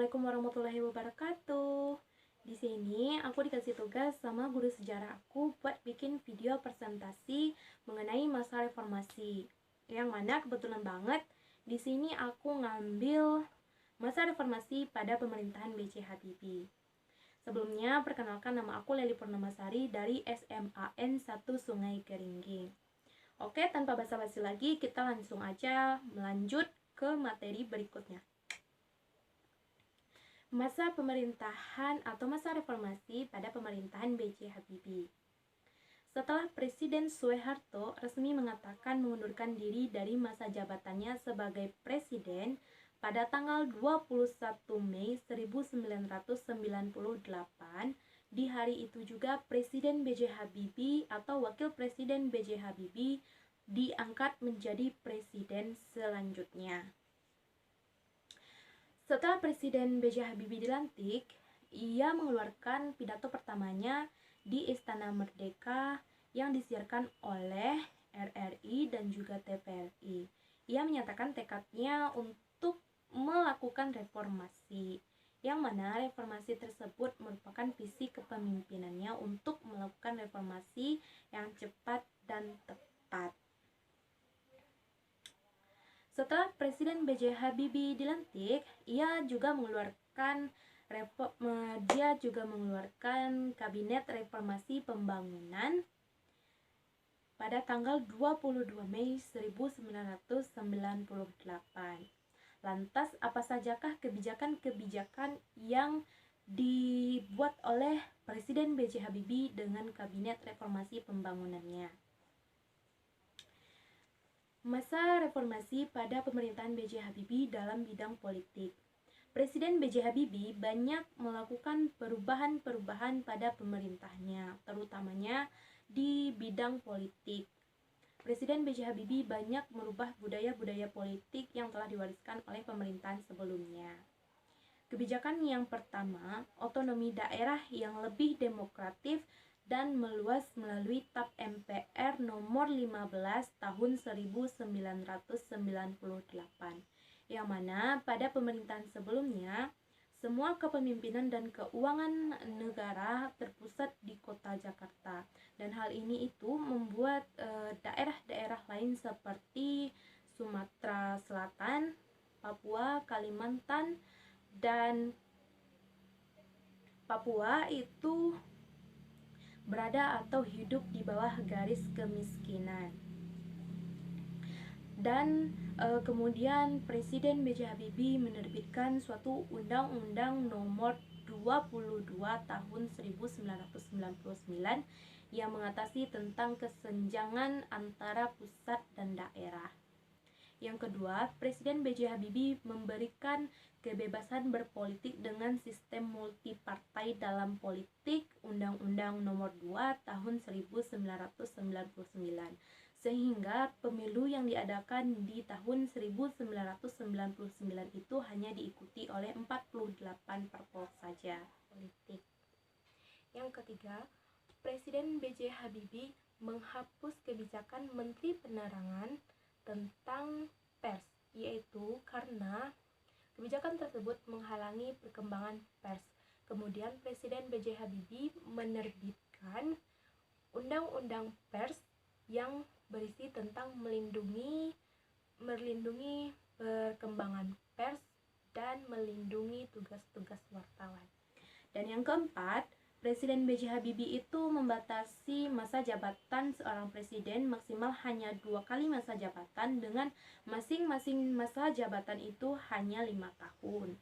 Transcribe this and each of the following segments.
Assalamualaikum warahmatullahi wabarakatuh. Di sini aku dikasih tugas sama guru sejarah aku buat bikin video presentasi mengenai masa reformasi. Yang mana kebetulan banget di sini aku ngambil masa reformasi pada pemerintahan B.J. Habibie. Sebelumnya, perkenalkan nama aku Leli Purnamasari dari SMAN 1 Sungai Keringking. Oke, tanpa basa-basi lagi, kita langsung aja melanjut ke materi berikutnya. Masa pemerintahan atau masa reformasi pada pemerintahan B.J. Habibie. Setelah Presiden Soeharto resmi mengatakan mengundurkan diri dari masa jabatannya sebagai presiden pada tanggal 21 Mei 1998, di hari itu juga Presiden B.J. Habibie atau Wakil Presiden B.J. Habibie diangkat menjadi presiden selanjutnya. Setelah Presiden B.J. Habibie dilantik, ia mengeluarkan pidato pertamanya di Istana Merdeka yang disiarkan oleh RRI dan juga TVRI. Ia menyatakan tekadnya untuk melakukan reformasi, yang mana reformasi tersebut merupakan visi kepemimpinannya untuk melakukan reformasi yang cepat dan tepat. Setelah Presiden B.J. Habibie dilantik, ia juga mengeluarkan Kabinet Reformasi Pembangunan pada tanggal 22 Mei 1998. Lantas, apa sajakah kebijakan-kebijakan yang dibuat oleh Presiden B.J. Habibie dengan Kabinet Reformasi Pembangunannya? Masa reformasi pada pemerintahan B.J. Habibie dalam bidang politik. Presiden B.J. Habibie banyak melakukan perubahan-perubahan pada pemerintahnya, terutamanya di bidang politik. Presiden B.J. Habibie banyak merubah budaya-budaya politik yang telah diwariskan oleh pemerintahan sebelumnya. Kebijakan yang pertama, otonomi daerah yang lebih demokratif dan meluas melalui TAP MPR nomor 15 tahun 1998, yang mana pada pemerintahan sebelumnya semua kepemimpinan dan keuangan negara terpusat di kota Jakarta, dan hal ini itu membuat daerah-daerah lain seperti Sumatera Selatan, Papua, Kalimantan, dan Papua itu berada atau hidup di bawah garis kemiskinan. Dan kemudian Presiden B.J. Habibie menerbitkan suatu Undang-Undang nomor 22 tahun 1999 yang mengatasi tentang kesenjangan antara pusat dan daerah. Yang kedua, Presiden B.J. Habibie memberikan kebebasan berpolitik dengan sistem multipartai dalam politik, Undang-Undang nomor 2 tahun 1999, sehingga pemilu yang diadakan di tahun 1999 itu hanya diikuti oleh 48 parpol saja politik. Yang ketiga, Presiden B.J. Habibie menghapus kebijakan Menteri Penerangan tentang pers, yaitu karena kebijakan tersebut menghalangi perkembangan pers. Kemudian Presiden B.J. Habibie menerbitkan Undang-Undang Pers yang berisi tentang melindungi perkembangan pers dan melindungi tugas-tugas wartawan. Dan yang keempat, Presiden B.J. Habibie itu membatasi masa jabatan seorang presiden maksimal hanya 2 kali masa jabatan, dengan masing-masing masa jabatan itu hanya 5 tahun.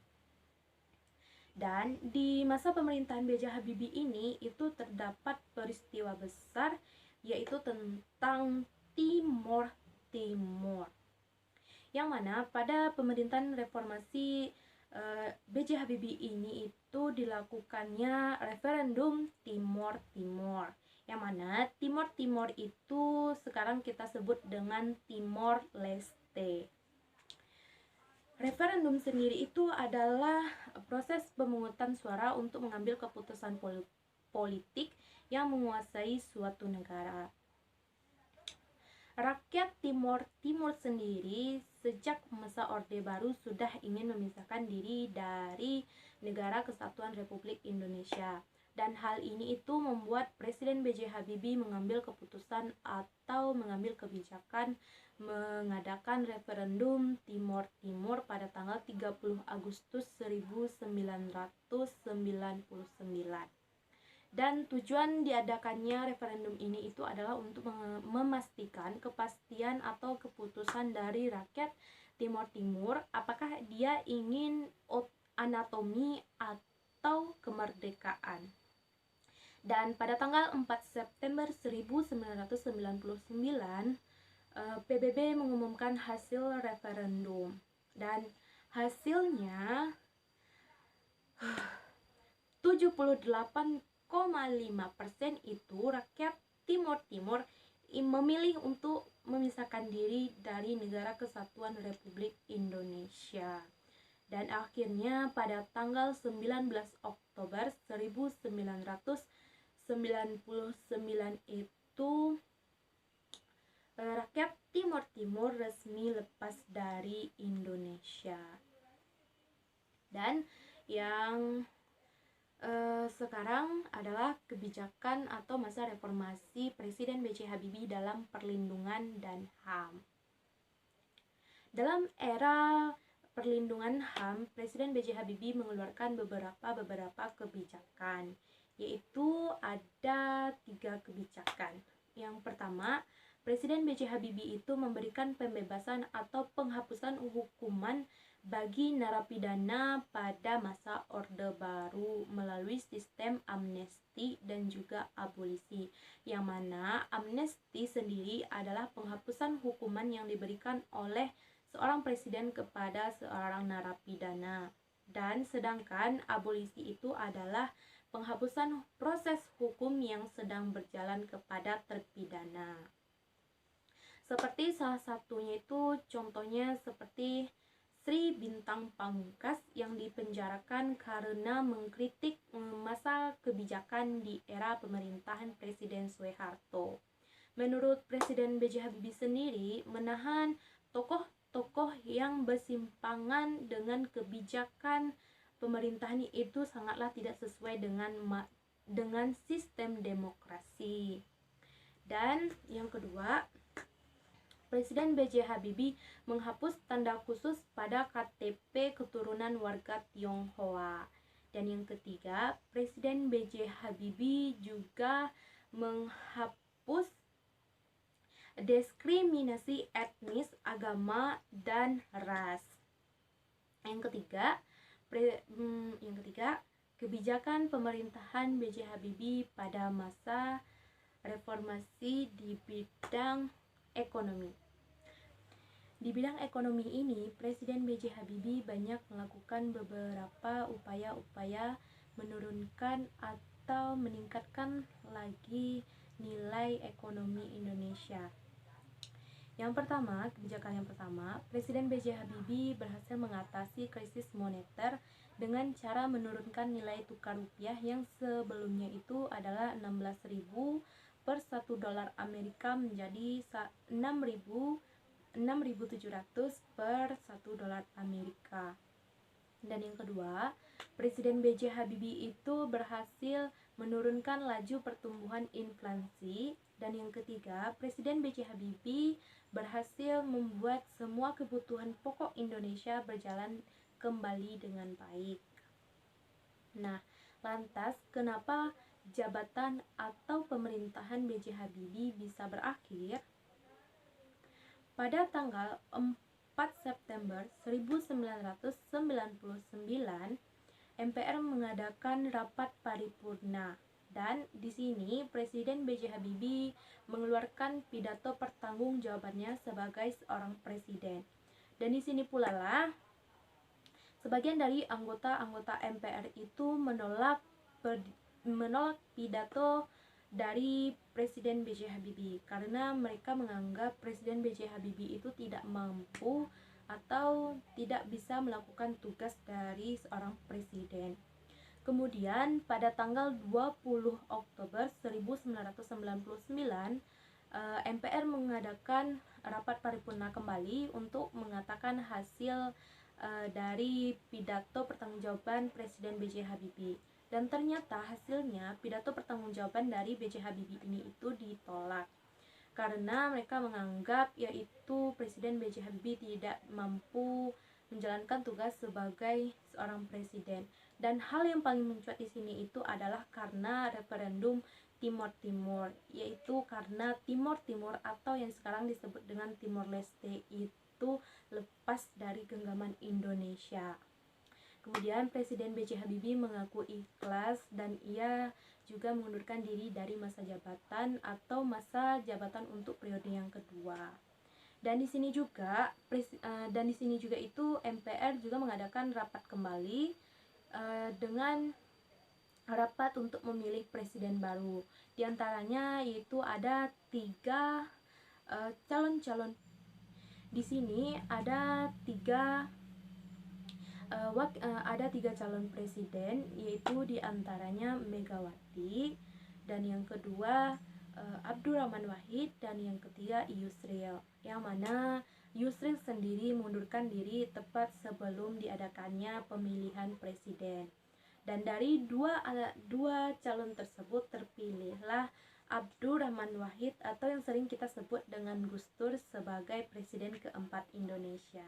Dan di masa pemerintahan B.J. Habibie ini itu terdapat peristiwa besar, yaitu tentang Timor Timur, yang mana pada pemerintahan reformasi B.J. Habibie ini itu dilakukannya referendum Timor Timur, yang mana Timor Timur itu sekarang kita sebut dengan Timor Leste. Referendum sendiri itu adalah proses pemungutan suara untuk mengambil keputusan politik yang menguasai suatu negara. Rakyat Timor Timur sendiri sejak masa Orde Baru sudah ingin memisahkan diri dari Negara Kesatuan Republik Indonesia. Dan hal ini itu membuat Presiden B.J. Habibie mengambil keputusan atau mengambil kebijakan mengadakan referendum Timor Timur pada tanggal 30 Agustus 1999. Dan tujuan diadakannya referendum ini itu adalah untuk memastikan kepastian atau keputusan dari rakyat Timor Timur apakah dia ingin anatomi atau kemerdekaan. Dan pada tanggal 4 September 1999 PBB mengumumkan hasil referendum, dan hasilnya 78,5% itu rakyat Timor Timur memilih untuk memisahkan diri dari Negara Kesatuan Republik Indonesia. Dan akhirnya pada tanggal 19 Oktober 1999 itu rakyat Timor Timur resmi lepas dari Indonesia. Dan yang sekarang adalah kebijakan atau masa reformasi Presiden B.J. Habibie dalam perlindungan dan HAM. Dalam era perlindungan HAM, Presiden B.J. Habibie mengeluarkan beberapa kebijakan, yaitu ada 3 kebijakan. Yang pertama, Presiden B.J. Habibie itu memberikan pembebasan atau penghapusan hukuman bagi narapidana pada masa Orde Baru melalui sistem amnesti dan juga abolisi, yang mana amnesti sendiri adalah penghapusan hukuman yang diberikan oleh seorang presiden kepada seorang narapidana, dan sedangkan abolisi itu adalah penghapusan proses hukum yang sedang berjalan kepada terpidana. Seperti salah satunya itu contohnya seperti Sri Bintang Pamungkas yang dipenjarakan karena mengkritik masa kebijakan di era pemerintahan Presiden Soeharto. Menurut Presiden B.J. Habibie sendiri, menahan tokoh-tokoh yang bersimpangan dengan kebijakan pemerintahan itu sangatlah tidak sesuai dengan sistem demokrasi. Dan yang kedua, Presiden B.J. Habibie menghapus tanda khusus pada KTP keturunan warga Tionghoa. Dan yang ketiga, Presiden B.J. Habibie juga menghapus diskriminasi etnis, agama, dan ras. Yang ketiga, kebijakan pemerintahan B.J. Habibie pada masa reformasi di bidang ekonomi. Di bidang ekonomi ini, Presiden B.J. Habibie banyak melakukan beberapa upaya-upaya menurunkan atau meningkatkan lagi nilai ekonomi Indonesia. Kebijakan yang pertama, Presiden B.J. Habibie berhasil mengatasi krisis moneter dengan cara menurunkan nilai tukar rupiah yang sebelumnya itu adalah 16.000 per 1 dolar Amerika menjadi 6.700 per 1 dolar Amerika. Dan yang kedua, Presiden B.J. Habibie itu berhasil menurunkan laju pertumbuhan inflasi. Dan yang ketiga, Presiden B.J. Habibie berhasil membuat semua kebutuhan pokok Indonesia berjalan kembali dengan baik. Nah, lantas kenapa jabatan atau pemerintahan B.J. Habibie bisa berakhir? Pada tanggal 4 September 1999, MPR mengadakan rapat paripurna, dan di sini Presiden B.J. Habibie mengeluarkan pidato pertanggungjawabannya sebagai seorang presiden. Dan di sini pula lah sebagian dari anggota-anggota MPR itu menolak pidato dari Presiden B.J. Habibie karena mereka menganggap Presiden B.J. Habibie itu tidak mampu atau tidak bisa melakukan tugas dari seorang presiden. Kemudian pada tanggal 20 Oktober 1999 MPR mengadakan rapat paripurna kembali untuk mengatakan hasil dari pidato pertanggungjawaban Presiden B.J. Habibie. Dan ternyata hasilnya pidato pertanggungjawaban dari B.J. Habibie ini itu ditolak karena mereka menganggap yaitu Presiden B.J. Habibie tidak mampu menjalankan tugas sebagai seorang presiden. Dan hal yang paling mencuat di sini itu adalah karena referendum Timor Timur, yaitu karena Timor Timur atau yang sekarang disebut dengan Timor Leste itu lepas dari genggaman Indonesia. Kemudian Presiden B.J. Habibie mengaku ikhlas dan ia juga mengundurkan diri dari masa jabatan atau masa jabatan untuk periode yang kedua. Dan di sini juga itu MPR juga mengadakan rapat kembali dengan rapat untuk memilih presiden baru. Di antaranya yaitu ada 3 calon-calon. Di sini ada 3 calon presiden, yaitu diantaranya Megawati, dan yang kedua Abdurrahman Wahid, dan yang ketiga Yusril, yang mana Yusril sendiri mengundurkan diri tepat sebelum diadakannya pemilihan presiden. Dan dari dua calon tersebut terpilihlah Abdurrahman Wahid atau yang sering kita sebut dengan Gus Dur sebagai presiden keempat Indonesia.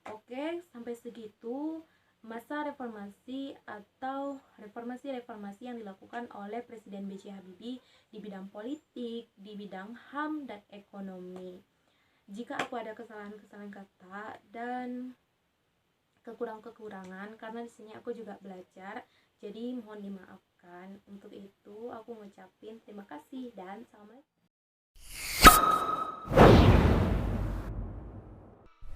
Oke, sampai segitu masa reformasi atau reformasi yang dilakukan oleh Presiden B.J. Habibie di bidang politik, di bidang HAM dan ekonomi. Jika aku ada kesalahan-kesalahan kata dan kekurangan-kekurangan, karena di sini aku juga belajar, jadi mohon dimaafkan. Untuk itu aku ngucapin terima kasih dan assalamualaikum.